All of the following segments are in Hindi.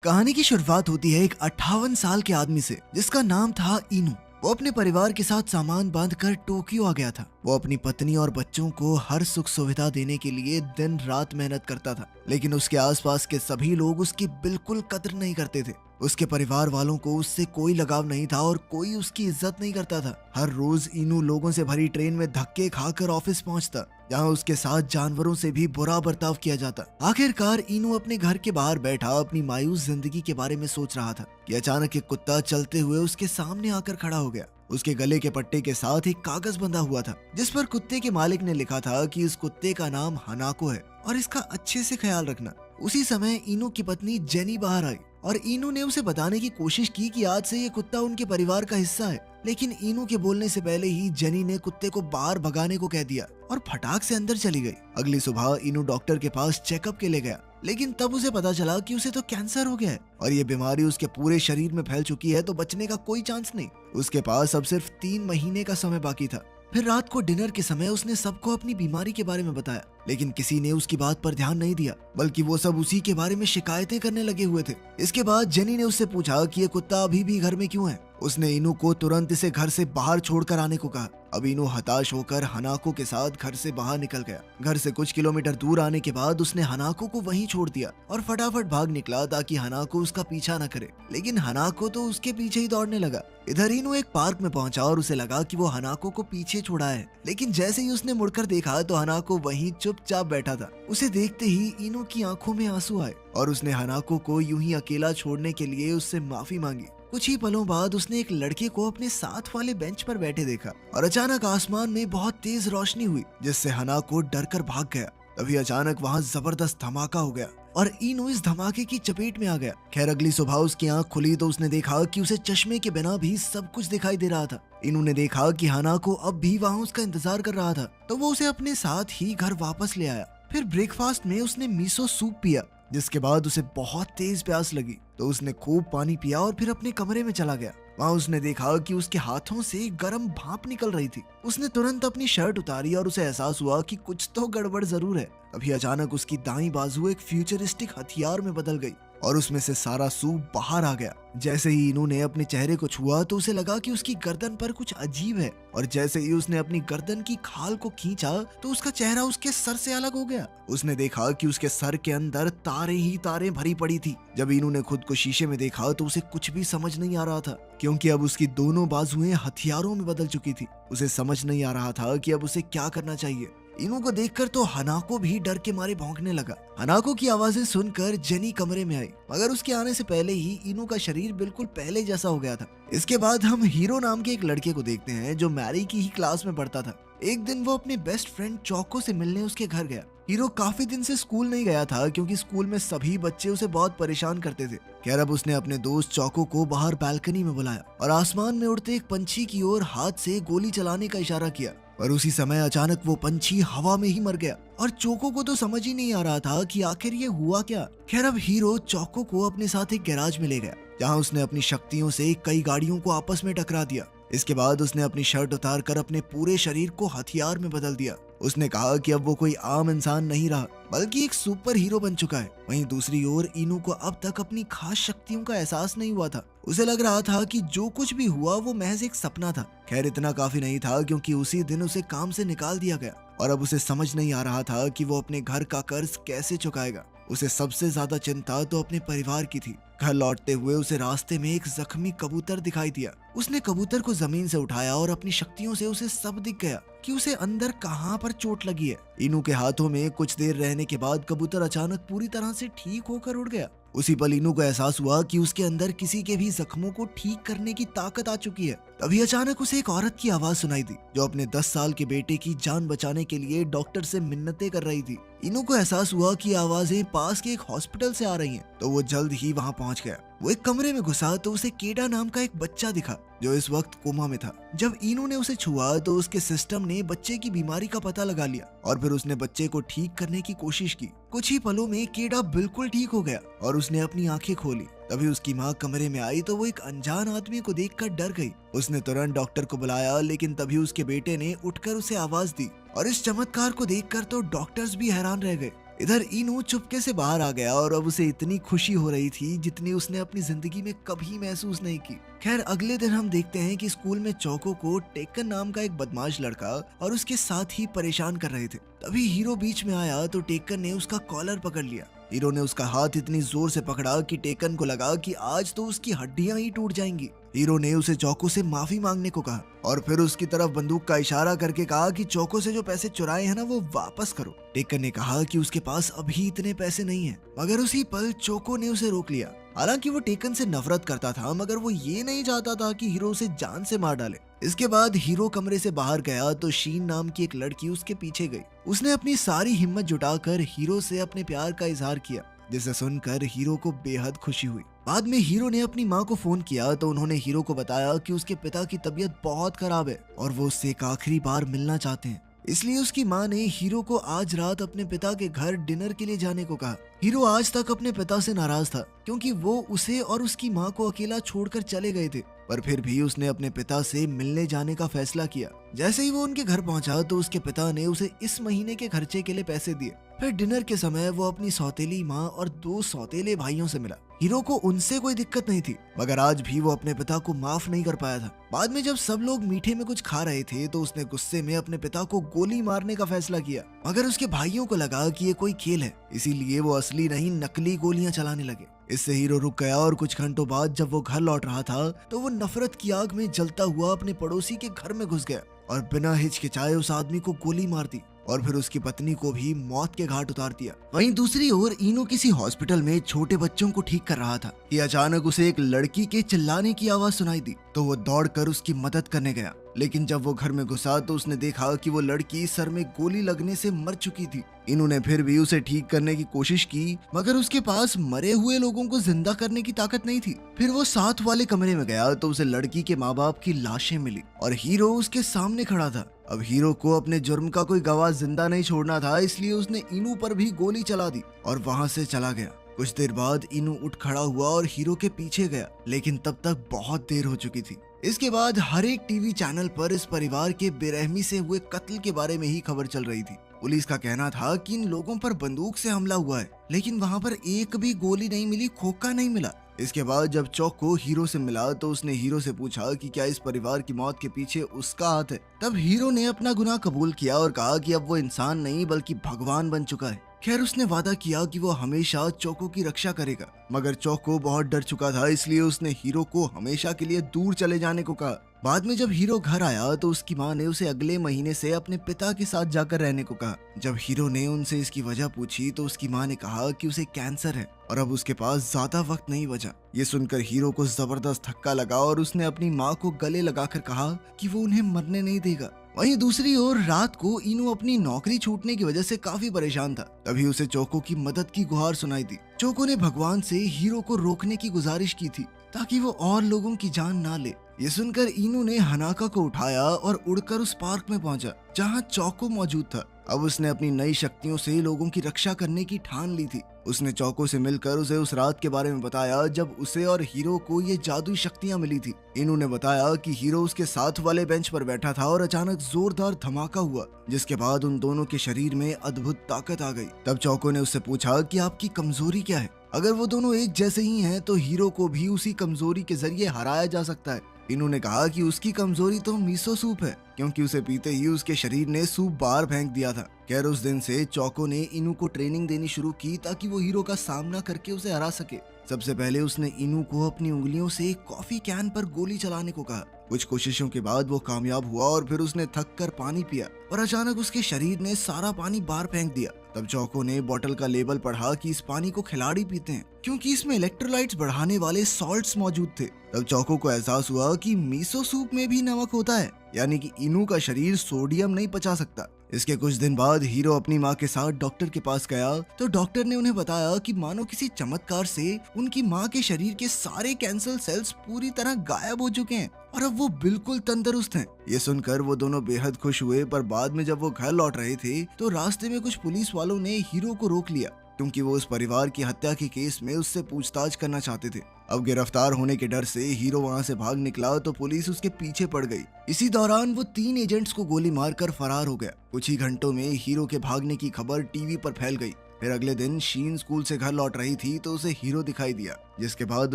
कहानी की शुरुआत होती है एक 58 साल के आदमी से जिसका नाम था इनू। वो अपने परिवार के साथ सामान बांधकर टोक्यो आ गया था। वो अपनी पत्नी और बच्चों को हर सुख सुविधा देने के लिए दिन रात मेहनत करता था, लेकिन उसके आसपास के सभी लोग उसकी बिल्कुल कदर नहीं करते थे। उसके परिवार वालों को उससे कोई लगाव नहीं था और कोई उसकी इज्जत नहीं करता था। हर रोज इनू लोगों से भरी ट्रेन में धक्के खाकर ऑफिस पहुंचता, जहां उसके साथ जानवरों से भी बुरा बर्ताव किया जाता। आखिरकार इनू अपने घर के बाहर बैठा अपनी मायूस जिंदगी के बारे में सोच रहा था कि अचानक एक कुत्ता चलते हुए उसके सामने आकर खड़ा हो गया। उसके गले के पट्टे के साथ एक कागज बंधा हुआ था जिस पर कुत्ते के मालिक ने लिखा था कि इस कुत्ते का नाम हनाको है और इसका अच्छे से ख्याल रखना। उसी समय इनू की पत्नी जेनी बाहर आई और इनू ने उसे बताने की कोशिश की कि आज से ये कुत्ता उनके परिवार का हिस्सा है, लेकिन इनू के बोलने से पहले ही जेनी ने कुत्ते को बाहर भगाने को कह दिया और फटाक से अंदर चली गई। अगली सुबह इनू डॉक्टर के पास चेकअप के लिए गया, लेकिन तब उसे पता चला कि उसे तो कैंसर हो गया है और ये बीमारी उसके पूरे शरीर में फैल चुकी है, तो बचने का कोई चांस नहीं। उसके पास अब सिर्फ 3 महीने का समय बाकी था। फिर रात को डिनर के समय उसने सबको अपनी बीमारी के बारे में बताया, लेकिन किसी ने उसकी बात पर ध्यान नहीं दिया, बल्कि वो सब उसी के बारे में शिकायतें करने लगे हुए थे। इसके बाद जेनी ने उससे पूछा कि ये कुत्ता अभी भी घर में क्यों है। उसने इनू को तुरंत इसे घर से बाहर छोड़कर आने को कहा। अब इनू हताश होकर हनाको के साथ घर से बाहर निकल गया। घर से कुछ किलोमीटर दूर आने के बाद उसने हनाको को वहीं छोड़ दिया और फटाफट भाग निकला ताकि हनाको उसका पीछा न करे, लेकिन हनाको तो उसके पीछे ही दौड़ने लगा। इधर इनू एक पार्क में पहुंचा और उसे लगा कि वो हनाको को पीछे छुड़ा है, लेकिन जैसे ही उसने मुड़कर देखा तो हनाको वहीं चुपचाप बैठा था। उसे देखते ही इनू की आंखों में आंसू आए और उसने हनाको को यूं ही अकेला छोड़ने के लिए उससे माफी मांगी। कुछ ही पलों बाद उसने एक लड़के को अपने साथ वाले बेंच पर बैठे देखा और अचानक आसमान में बहुत तेज रोशनी हुई जिससे हनाको डर कर भाग गया। तभी अचानक वहाँ जबरदस्त धमाका हो गया और इनू इस धमाके की चपेट में आ गया। खैर अगली सुबह उसकी आंख खुली तो उसने देखा कि उसे चश्मे के बिना भी सब कुछ दिखाई दे रहा था। इनू ने देखा कि हनाको अब भी वहाँ उसका इंतजार कर रहा था, तो वो उसे अपने साथ ही घर वापस ले आया। फिर ब्रेकफास्ट में उसने मिसो सूप पिया, जिसके बाद उसे बहुत तेज प्यास लगी, तो उसने खूब पानी पिया और फिर अपने कमरे में चला गया। वहाँ उसने देखा कि उसके हाथों से गर्म भाप निकल रही थी। उसने तुरंत अपनी शर्ट उतारी और उसे एहसास हुआ कि कुछ तो गड़बड़ जरूर है। तभी अचानक उसकी दाईं बाजू एक फ्यूचरिस्टिक हथियार में बदल गई और उसमें से सारा सूप बाहर आ गया। जैसे ही इनू ने अपने चेहरे को छुआ तो उसे लगा कि उसकी गर्दन पर कुछ अजीब है, और जैसे ही उसने अपनी गर्दन की खाल को खींचा तो उसका चेहरा उसके सर से अलग हो गया। उसने देखा कि उसके सर के अंदर तारे ही तारे भरी पड़ी थी। जब इनू ने खुद को शीशे में देखा तो उसे कुछ भी समझ नहीं आ रहा था, क्योंकि अब उसकी दोनों बाजुएं हथियारों में बदल चुकी थी। उसे समझ नहीं आ रहा था कि अब उसे क्या करना चाहिए। इनू को देखकर तो हनाको भी डर के मारे भौंकने लगा। हनाको की आवाजें सुनकर जेनी कमरे में आई, मगर उसके आने से पहले ही इनू का शरीर बिल्कुल पहले जैसा हो गया था। इसके बाद हम हीरो नाम के एक लड़के को देखते हैं जो मैरी की ही क्लास में पढ़ता था। एक दिन वो अपने बेस्ट फ्रेंड चौको से मिलने उसके घर गया। हीरो काफी दिन से स्कूल नहीं गया था क्योंकि स्कूल में सभी बच्चे उसे बहुत परेशान करते थे। खैर अब उसने अपने दोस्त चौको को बाहर बालकनी में बुलाया और आसमान में उड़ते एक पंछी की ओर हाथ से गोली चलाने का इशारा किया, पर उसी समय अचानक वो पंछी हवा में ही मर गया और चौको को तो समझ ही नहीं आ रहा था कि आखिर ये हुआ क्या। खैर अब हीरो चौको को अपने साथ एक गैराज में ले गया, जहाँ उसने अपनी शक्तियों से कई गाड़ियों को आपस में टकरा दिया। इसके बाद उसने अपनी शर्ट उतार कर अपने पूरे शरीर को हथियार में बदल दिया। उसने कहा कि अब वो कोई आम इंसान नहीं रहा, बल्कि एक सुपर हीरो बन चुका है। वहीं दूसरी ओर इनू को अब तक अपनी खास शक्तियों का एहसास नहीं हुआ था। उसे लग रहा था कि जो कुछ भी हुआ वो महज एक सपना था। खैर इतना काफी नहीं था, क्योंकि उसी दिन उसे काम से निकाल दिया गया और अब उसे समझ नहीं आ रहा था कि वो अपने घर का कर्ज कैसे चुकाएगा। उसे सबसे ज्यादा चिंता तो अपने परिवार की थी। घर लौटते हुए उसे रास्ते में एक जख्मी कबूतर दिखाई दिया। उसने कबूतर को जमीन से उठाया और अपनी शक्तियों से उसे सब दिख गया कि उसे अंदर कहां पर चोट लगी है। इनू के हाथों में कुछ देर रहने के बाद कबूतर अचानक पूरी तरह से ठीक होकर उड़ गया। उसी पल इनू को एहसास हुआ कि उसके अंदर किसी के भी जख्मों को ठीक करने की ताकत आ चुकी है। तभी अचानक उसे एक औरत की आवाज सुनाई दी जो अपने 10 साल के बेटे की जान बचाने के लिए डॉक्टर से मिन्नतें कर रही थी। इनू को एहसास हुआ कि आवाजें पास के एक हॉस्पिटल से आ रही हैं, तो वो जल्द ही वहां पहुंच गया। वो एक कमरे में घुसा तो उसे केडा नाम का एक बच्चा दिखा जो इस वक्त कोमा में था। जब इनू ने उसे छुआ तो उसके सिस्टम ने बच्चे की बीमारी का पता लगा लिया और फिर उसने बच्चे को ठीक करने की कोशिश की। कुछ ही पलों में केडा बिल्कुल ठीक हो गया और उसने अपनी आंखें खोली। तभी उसकी माँ कमरे में आई तो वो एक अनजान आदमी को देखकर डर गई। उसने तुरंत डॉक्टर को बुलाया, लेकिन तभी उसके बेटे ने उठकर उसे आवाज दी और इस चमत्कार को देखकर तो डॉक्टर्स भी हैरान रह गए। इधर इनू चुपके से बाहर आ गया और अब उसे इतनी खुशी हो रही थी जितनी उसने अपनी जिंदगी में कभी महसूस नहीं की। खैर अगले दिन हम देखते हैं कि स्कूल में चौको को टेक्कन नाम का एक बदमाश लड़का और उसके साथ ही परेशान कर रहे थे। तभी हीरो बीच में आया तो टेक्कन ने उसका कॉलर पकड़ लिया। हीरो ने उसका हाथ इतनी जोर से पकड़ा कि टेक्कन को लगा कि आज तो उसकी हड्डियां ही टूट जाएंगी। हीरो ने उसे चौको से माफी मांगने को कहा और फिर उसकी तरफ बंदूक का इशारा करके कहा कि चौको से जो पैसे चुराए हैं ना वो वापस करो। टेक्कन ने कहा कि उसके पास अभी इतने पैसे नहीं हैं, मगर उसी पल चौको ने उसे रोक लिया। हालांकि वो टेक्कन से नफरत करता था, मगर वो ये नहीं चाहता था कि हीरो उसे जान से मार डाले। इसके बाद हीरो कमरे से बाहर गया तो शीन नाम की एक लड़की उसके पीछे गई। उसने अपनी सारी हिम्मत जुटाकर हीरो से अपने प्यार का इजहार किया, जिसे सुनकर हीरो को बेहद खुशी हुई। बाद में हीरो ने अपनी माँ को फोन किया तो उन्होंने हीरो को बताया कि उसके पिता की तबीयत बहुत खराब है और वो उससे एक आखिरी बार मिलना चाहते हैं। इसलिए उसकी माँ ने हीरो को आज रात अपने पिता के घर डिनर के लिए जाने को कहा। हीरो आज तक अपने पिता से नाराज था क्योंकि वो उसे और उसकी माँ को अकेला छोड़कर चले गए थे, पर फिर भी उसने अपने पिता से मिलने जाने का फैसला किया। जैसे ही वो उनके घर पहुंचा तो उसके पिता ने उसे इस महीने के खर्चे के लिए पैसे दिए। फिर डिनर के समय वो अपनी सौतेली माँ और 2 सौतेले भाइयों से मिला। हीरो को उनसे कोई दिक्कत नहीं थी, मगर आज भी वो अपने पिता को माफ नहीं कर पाया था। बाद में जब सब लोग मीठे में कुछ खा रहे थे तो उसने गुस्से में अपने पिता को गोली मारने का फैसला किया, मगर उसके भाइयों को लगा कि ये कोई खेल है, इसीलिए वो असली नहीं नकली गोलियां चलाने लगे। इससे हीरो रुक गया और कुछ घंटों बाद जब वो घर लौट रहा था तो वो नफरत की आग में जलता हुआ अपने पड़ोसी के घर में घुस गया और बिना हिचकिचाए उस आदमी को गोली मार दी और फिर उसकी पत्नी को भी मौत के घाट उतार दिया। वहीं दूसरी ओर इनो किसी हॉस्पिटल में छोटे बच्चों को ठीक कर रहा था कि अचानक उसे एक लड़की के चिल्लाने की आवाज सुनाई दी तो वो दौड़कर उसकी मदद करने गया। लेकिन जब वो घर में घुसा तो उसने देखा कि वो लड़की सर में गोली लगने से मर चुकी थी। इन्होंने फिर भी उसे ठीक करने की कोशिश की, मगर उसके पास मरे हुए लोगों को जिंदा करने की ताकत नहीं थी। फिर वो साथ वाले कमरे में गया तो उसे लड़की के माँ बाप की लाशें मिली और हीरो उसके सामने खड़ा था। अब हीरो को अपने जुर्म का कोई गवाह जिंदा नहीं छोड़ना था, इसलिए उसने इनू पर भी गोली चला दी और वहाँ से चला गया। कुछ देर बाद इनू उठ खड़ा हुआ और हीरो के पीछे गया, लेकिन तब तक बहुत देर हो चुकी थी। इसके बाद हर एक टीवी चैनल पर इस परिवार के बेरहमी से हुए कत्ल के बारे में ही खबर चल रही थी। पुलिस का कहना था कि इन लोगों पर बंदूक से हमला हुआ है, लेकिन वहाँ पर एक भी गोली नहीं मिली, खोखा नहीं मिला। इसके बाद जब चौको हीरो से मिला तो उसने हीरो से पूछा कि क्या इस परिवार की मौत के पीछे उसका हाथ है। तब हीरो ने अपना गुनाह कबूल किया और कहा कि अब वो इंसान नहीं बल्कि भगवान बन चुका है। खैर उसने वादा किया कि वो हमेशा चौको की रक्षा करेगा, मगर चौको बहुत डर चुका था, इसलिए उसने हीरो को हमेशा के लिए दूर चले जाने को कहा। बाद में जब हीरो घर आया तो उसकी माँ ने उसे अगले महीने से अपने पिता के साथ जाकर रहने को कहा। जब हीरो ने उनसे इसकी वजह पूछी तो उसकी माँ ने कहा कि उसे कैंसर है और अब उसके पास ज्यादा वक्त नहीं बचा। ये सुनकर हीरो को जबरदस्त धक्का लगा और उसने अपनी माँ को गले लगाकर कहा कि वो उन्हें मरने नहीं देगा। वहीं दूसरी ओर रात को इनू अपनी नौकरी छूटने की वजह से काफी परेशान था। तभी उसे चौको की मदद की गुहार सुनाई दी। चौको ने भगवान से हीरो को रोकने की गुजारिश की थी ताकि वो और लोगों की जान ना ले। ये सुनकर इनू ने हनाका को उठाया और उड़कर उस पार्क में पहुंचा जहां चौको मौजूद था। अब उसने अपनी नई शक्तियों से लोगों की रक्षा करने की ठान ली थी। उसने चौको से मिलकर उसे उस रात के बारे में बताया जब उसे और हीरो को ये जादुई शक्तियां मिली थी। इनू ने बताया कि हीरो उसके साथ वाले बेंच पर बैठा था और अचानक जोरदार धमाका हुआ, जिसके बाद उन दोनों के शरीर में अद्भुत ताकत आ गई। तब चौको ने उससे पूछा कि आपकी कमजोरी क्या है। अगर वो दोनों एक जैसे ही हैं तो हीरो को भी उसी कमजोरी के जरिए हराया जा सकता है। इन्होंने कहा कि उसकी कमजोरी तो मीसो सूप है, क्योंकि उसे पीते ही उसके शरीर ने सूप बाहर फेंक दिया था। खैर उस दिन से चौको ने इनू को ट्रेनिंग देनी शुरू की ताकि वो हीरो का सामना करके उसे हरा सके। सबसे पहले उसने इनू को अपनी उंगलियों से कॉफी कैन पर गोली चलाने को कहा। कुछ कोशिशों के बाद वो कामयाब हुआ और फिर उसने थक कर पानी पिया और अचानक उसके शरीर ने सारा पानी बाहर फेंक दिया। तब चौको ने बोतल का लेबल पढ़ा कि इस पानी को खिलाड़ी पीते हैं क्योंकि इसमें इलेक्ट्रोलाइट्स बढ़ाने वाले सॉल्ट्स मौजूद थे। तब चौको को एहसास हुआ कि मीसो सूप में भी नमक होता है, यानी कि इनू का शरीर सोडियम नहीं पचा सकता। इसके कुछ दिन बाद हीरो अपनी माँ के साथ डॉक्टर के पास गया तो डॉक्टर ने उन्हें बताया कि मानो किसी चमत्कार से उनकी माँ के शरीर के सारे कैंसर सेल्स पूरी तरह गायब हो चुके हैं और अब वो बिल्कुल तंदुरुस्त हैं। ये सुनकर वो दोनों बेहद खुश हुए, पर बाद में जब वो घर लौट रहे थे तो रास्ते में कुछ पुलिस वालों ने हीरो को रोक लिया क्योंकि वो उस परिवार की हत्या के केस में उससे पूछताछ करना चाहते थे। अब गिरफ्तार होने के डर से हीरो वहाँ से भाग निकला तो पुलिस उसके पीछे पड़ गई। इसी दौरान वो 3 एजेंट्स को गोली मारकर फरार हो गया। कुछ ही घंटों में हीरो के भागने की खबर टीवी पर फैल गई। फिर अगले दिन शीन स्कूल से घर लौट रही थी तो उसे हीरो दिखाई दिया, जिसके बाद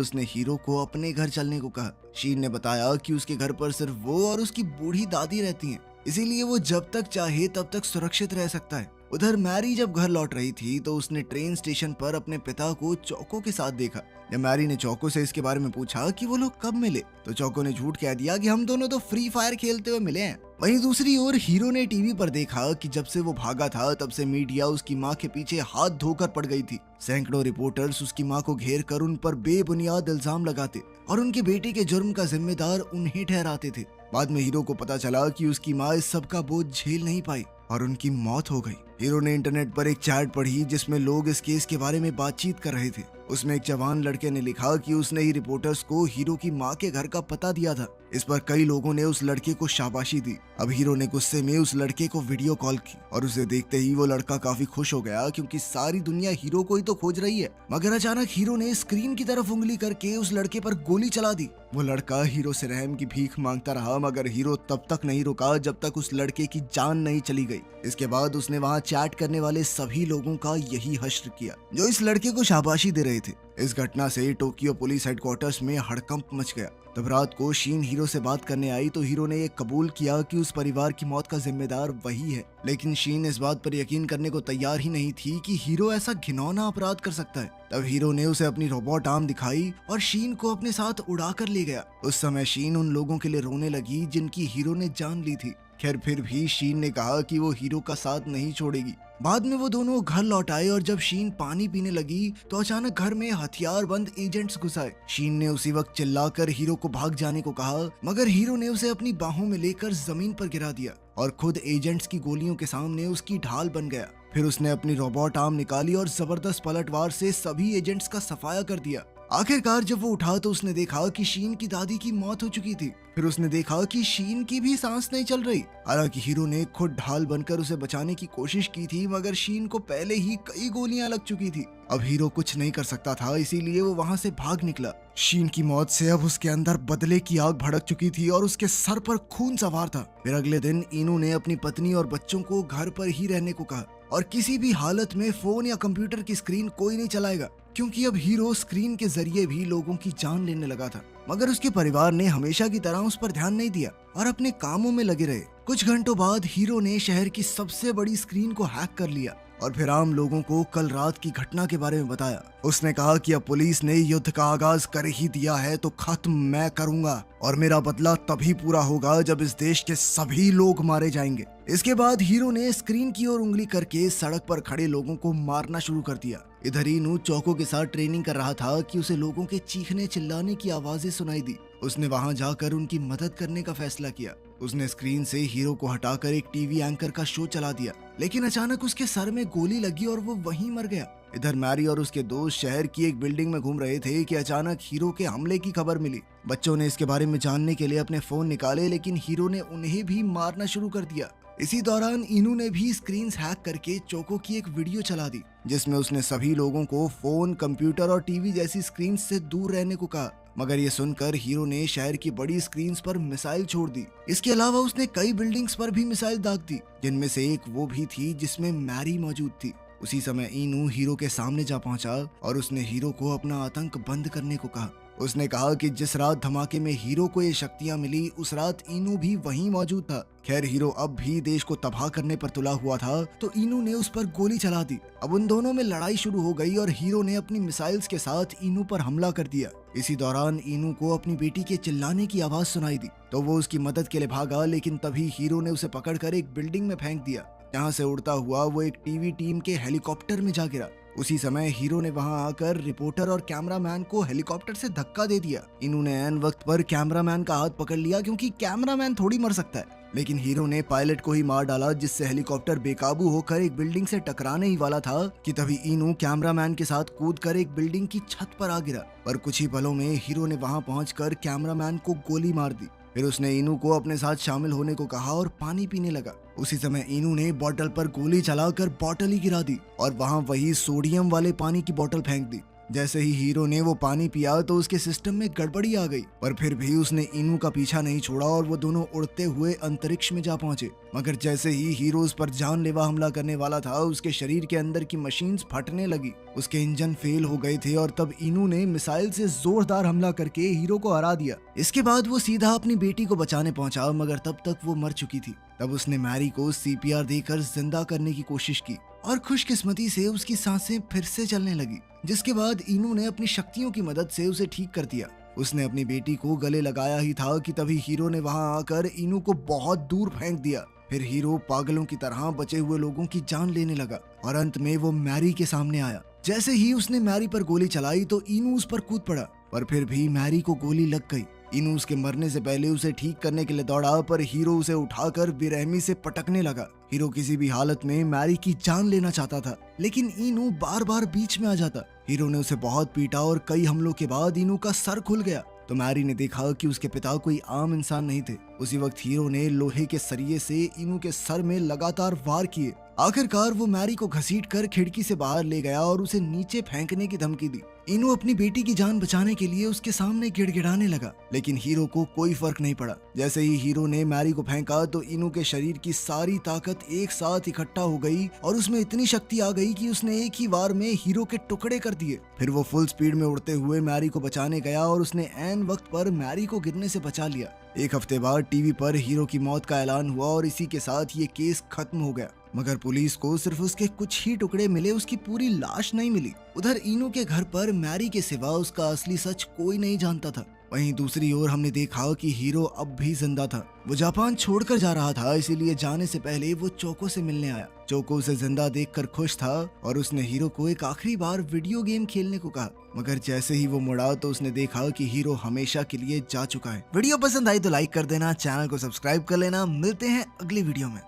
उसने हीरो को अपने घर चलने को कहा। शीन ने बताया कि उसके घर पर सिर्फ वो और उसकी बूढ़ी दादी रहती हैं, इसीलिए वो जब तक चाहे तब तक सुरक्षित रह सकता है। उधर मैरी जब घर लौट रही थी तो उसने ट्रेन स्टेशन पर अपने पिता को चौको के साथ देखा। जब मैरी ने चौको से इसके बारे में पूछा कि वो लोग कब मिले, तो चौको ने झूठ कह दिया कि हम दोनों तो फ्री फायर खेलते हुए मिले हैं। वहीं दूसरी ओर हीरो ने टीवी पर देखा कि जब से वो भागा था तब से मीडिया उसकी मां के पीछे हाथ धोकर पड़ गई थी। सैकड़ों रिपोर्टर्स उसकी मां को घेर कर उन पर बेबुनियाद इल्जाम लगाते और उनके बेटे के जुर्म का जिम्मेदार उन्हें ठहराते थे। बाद में हीरो को पता चला कि उसकी मां इस सब का बोझ झेल नहीं पाई और उनकी मौत हो गई। हीरो ने इंटरनेट पर एक चैट पढ़ी जिसमें लोग इस केस के बारे में बातचीत कर रहे थे। उसमें एक जवान लड़के ने लिखा कि उसने ही रिपोर्टर्स को हीरो की मां के घर का पता दिया था। इस पर कई लोगों ने उस लड़के को शाबाशी दी। अब हीरो ने गुस्से में उस लड़के को वीडियो कॉल की और उसे देखते ही वो लड़का काफी खुश हो गया, क्योंकि सारी दुनिया हीरो को ही तो खोज रही है। मगर अचानक हीरो ने स्क्रीन की तरफ उंगली करके उस लड़के पर गोली चला दी। वो लड़का हीरो से रहम की भीख मांगता रहा, मगर हीरो तब तक नहीं रुका जब तक उस लड़के की जान नहीं चली गई। इसके बाद उसने वहाँ चैट करने वाले सभी लोगों का यही हश्र किया जो इस लड़के को शाबाशी दे रहे थे। इस घटना से टोक्यो पुलिस हेडक्वार्टर्स में हड़कंप मच गया। तब रात को शीन हीरो से बात करने आई तो हीरो ने ये कबूल किया कि उस परिवार की मौत का जिम्मेदार वही है, लेकिन शीन इस बात पर यकीन करने को तैयार ही नहीं थी कि हीरो ऐसा घिनौना अपराध कर सकता है। तब हीरो ने उसे अपनी रोबोट आर्म दिखाई और शीन को अपने साथ उड़ाकर ले गया। उस समय शीन उन लोगों के लिए रोने लगी जिनकी हीरो ने जान ली थी। खैर फिर भी शीन ने कहा कि वो हीरो का साथ नहीं छोड़ेगी। बाद में वो दोनों घर लौट आए और जब शीन पानी पीने लगी तो अचानक घर में हथियारबंद एजेंट्स घुस आए। शीन ने उसी वक्त चिल्लाकर हीरो को भाग जाने को कहा, मगर हीरो ने उसे अपनी बाहों में लेकर जमीन पर गिरा दिया और खुद एजेंट्स की गोलियों के सामने उसकी ढाल बन गया। फिर उसने अपनी रोबोट आर्म निकाली और जबरदस्त पलटवार से सभी एजेंट्स का सफाया कर दिया। आखिरकार जब वो उठा तो उसने देखा कि शीन की दादी की मौत हो चुकी थी। फिर उसने देखा कि शीन की भी सांस नहीं चल रही। हालांकि हीरो ने खुद ढाल बनकर उसे बचाने की कोशिश की थी, मगर शीन को पहले ही कई गोलियां लग चुकी थी। अब हीरो कुछ नहीं कर सकता था, इसीलिए वो वहां से भाग निकला। शीन की मौत से अब उसके अंदर बदले की आग भड़क चुकी थी और उसके सर पर खून सवार था। फिर अगले दिन इनू ने अपनी पत्नी और बच्चों को घर पर ही रहने को कहा और किसी भी हालत में फोन या कंप्यूटर की स्क्रीन कोई नहीं चलाएगा, क्योंकि अब हीरो स्क्रीन के जरिए भी लोगों की जान लेने लगा था। मगर उसके परिवार ने हमेशा की तरह उस पर ध्यान नहीं दिया और अपने कामों में लगे रहे। कुछ घंटों बाद हीरो ने शहर की सबसे बड़ी स्क्रीन को हैक कर लिया और फिर आम लोगों को कल रात की घटना के बारे में बताया। उसने कहा कि अब पुलिस ने युद्ध का आगाज कर ही दिया है तो खत्म मैं करूंगा और मेरा बदला तभी पूरा होगा जब इस देश के सभी लोग मारे जाएंगे। इसके बाद हीरो ने स्क्रीन की ओर उंगली करके सड़क पर खड़े लोगों को मारना शुरू कर दिया। इधर हीनू चौको के साथ ट्रेनिंग कर रहा था कि उसे लोगों के चीखने चिल्लाने की आवाजें सुनाई दी। उसने वहां जाकर उनकी मदद करने का फैसला किया। उसने स्क्रीन से हीरो को हटाकर एक टीवी एंकर का शो चला दिया, लेकिन अचानक उसके सर में गोली लगी और वो वहीं मर गया। इधर मैरी और उसके दोस्त शहर की एक बिल्डिंग में घूम रहे थे कि अचानक हीरो के हमले की खबर मिली। बच्चों ने इसके बारे में जानने के लिए अपने फोन निकाले, लेकिन हीरो ने उन्हें भी मारना शुरू कर दिया। इसी दौरान इनू ने भी स्क्रीन हैक करके चोको की एक वीडियो चला दी, जिसमें उसने सभी लोगों को फोन, कंप्यूटर और टीवी जैसी स्क्रीन से दूर रहने को कहा। मगर ये सुनकर हीरो ने शहर की बड़ी स्क्रीन पर मिसाइल छोड़ दी। इसके अलावा उसने कई बिल्डिंग्स पर भी मिसाइल दाग दी, जिनमें से एक वो भी थी जिसमें मैरी मौजूद थी। उसी समय इनू हीरो के सामने जा पहुंचा और उसने हीरो को अपना आतंक बंद करने को कहा। उसने कहा कि जिस रात धमाके में हीरो को ये शक्तियां मिली उस रात इनू भी वहीं मौजूद था। खैर हीरो अब भी देश को तबाह करने पर तुला हुआ था तो इनू ने उस पर गोली चला दी। अब उन दोनों में लड़ाई शुरू हो गई और हीरो ने अपनी मिसाइल्स के साथ इनू पर हमला कर दिया। इसी दौरान इनू को अपनी बेटी के चिल्लाने की आवाज सुनाई दी तो वो उसकी मदद के लिए भागा, लेकिन तभी हीरो ने उसे पकड़कर एक बिल्डिंग में फेंक दिया, जहाँ से उड़ता हुआ वो एक टीवी टीम के हेलीकॉप्टर में जा गिरा। उसी समय हीरो ने वहां आकर रिपोर्टर और कैमरामैन को हेलीकॉप्टर से धक्का दे दिया। इन्होंने ऐन वक्त पर कैमरामैन का हाथ पकड़ लिया, क्योंकि कैमरामैन थोड़ी मर सकता है, लेकिन हीरो ने पायलट को ही मार डाला, जिससे हेलीकॉप्टर बेकाबू होकर एक बिल्डिंग से टकराने ही वाला था कि तभी इनू कैमरामैन के साथ कूदकर एक बिल्डिंग की छत पर आ गिरा। पर कुछ ही पलों में हीरो ने वहां पहुंचकर कैमरामैन को गोली मार दी। फिर उसने इनू को अपने साथ शामिल होने को कहा और पानी पीने लगा। उसी समय इनू ने बॉटल पर गोली चलाकर बॉटल ही गिरा दी और वहां वही सोडियम वाले पानी की बोतल फेंक दी। जैसे ही हीरो ने वो पानी पिया तो उसके सिस्टम में गड़बड़ी आ गई, पर फिर भी उसने इनू का पीछा नहीं छोड़ा और वो दोनों उड़ते हुए अंतरिक्ष में जा पहुंचे। मगर जैसे ही हीरो उस पर जानलेवा हमला करने वाला था, उसके शरीर के अंदर की मशीन्स फटने लगी, उसके इंजन फेल हो गए थे और तब इनू ने मिसाइल से जोरदार हमला करके हीरो को हरा दिया। इसके बाद वो सीधा अपनी बेटी को बचाने पहुंचा, मगर तब तक वो मर चुकी थी। तब उसने मैरी को सीपीआर देकर जिंदा करने की कोशिश की और खुशकिस्मती से उसकी सांसें फिर से चलने लगी, जिसके बाद इनू ने अपनी शक्तियों की मदद से उसे ठीक कर दिया। उसने अपनी बेटी को गले लगाया ही था कि तभी हीरो ने वहां आकर इनू को बहुत दूर फेंक दिया। फिर हीरो पागलों की तरह बचे हुए लोगों की जान लेने लगा और अंत में वो मैरी के सामने आया। जैसे ही उसने मैरी पर गोली चलाई तो इनू उस पर कूद पड़ा, पर फिर भी मैरी को गोली लग गई। इनू उसके मरने से पहले उसे ठीक करने के लिए दौड़ा, पर हीरो उसे उठाकर बेरहमी से पटकने लगा। हीरो किसी भी हालत में मैरी की जान लेना चाहता था, लेकिन इनू बार बार बीच में आ जाता। हीरो ने उसे बहुत पीटा और कई हमलों के बाद इनू का सर खुल गया तो मैरी ने देखा कि उसके पिता कोई आम इंसान नहीं थे। उसी वक्त हीरो ने लोहे के सरिये से इनू के सर में लगातार वार किए। आखिरकार वो मैरी को घसीटकर खिड़की से बाहर ले गया और उसे नीचे फेंकने की धमकी दी। इनू अपनी बेटी की जान बचाने के लिए उसके सामने गिड़गिड़ाने लगा, लेकिन हीरो को कोई फर्क नहीं पड़ा। जैसे ही हीरो ने मैरी को फेंका तो इनू के शरीर की सारी ताकत एक साथ इकट्ठा हो गई और उसमें इतनी शक्ति आ गई कि उसने एक ही वार में हीरो के टुकड़े कर दिए। फिर वो फुल स्पीड में उड़ते हुए मैरी को बचाने गया और उसने ऐन वक्त पर मैरी को गिरने से बचा लिया। एक हफ्ते बाद टीवी पर हीरो की मौत का ऐलान हुआ और इसी के साथ ये केस खत्म हो गया। मगर पुलिस को सिर्फ उसके कुछ ही टुकड़े मिले, उसकी पूरी लाश नहीं मिली। उधर इनू के घर पर मैरी के सिवा उसका असली सच कोई नहीं जानता था। वहीं दूसरी ओर हमने देखा कि हीरो अब भी जिंदा था। वो जापान छोड़कर जा रहा था, इसीलिए जाने से पहले वो चोको से मिलने आया। चोको उसे जिंदा देखकर खुश था और उसने हीरो को एक आखिरी बार वीडियो गेम खेलने को कहा। मगर जैसे ही वो मुड़ा तो उसने देखा कि हीरो हमेशा के लिए जा चुका है। वीडियो पसंद आई तो लाइक कर देना, चैनल को सब्सक्राइब कर लेना। मिलते हैं अगली वीडियो में।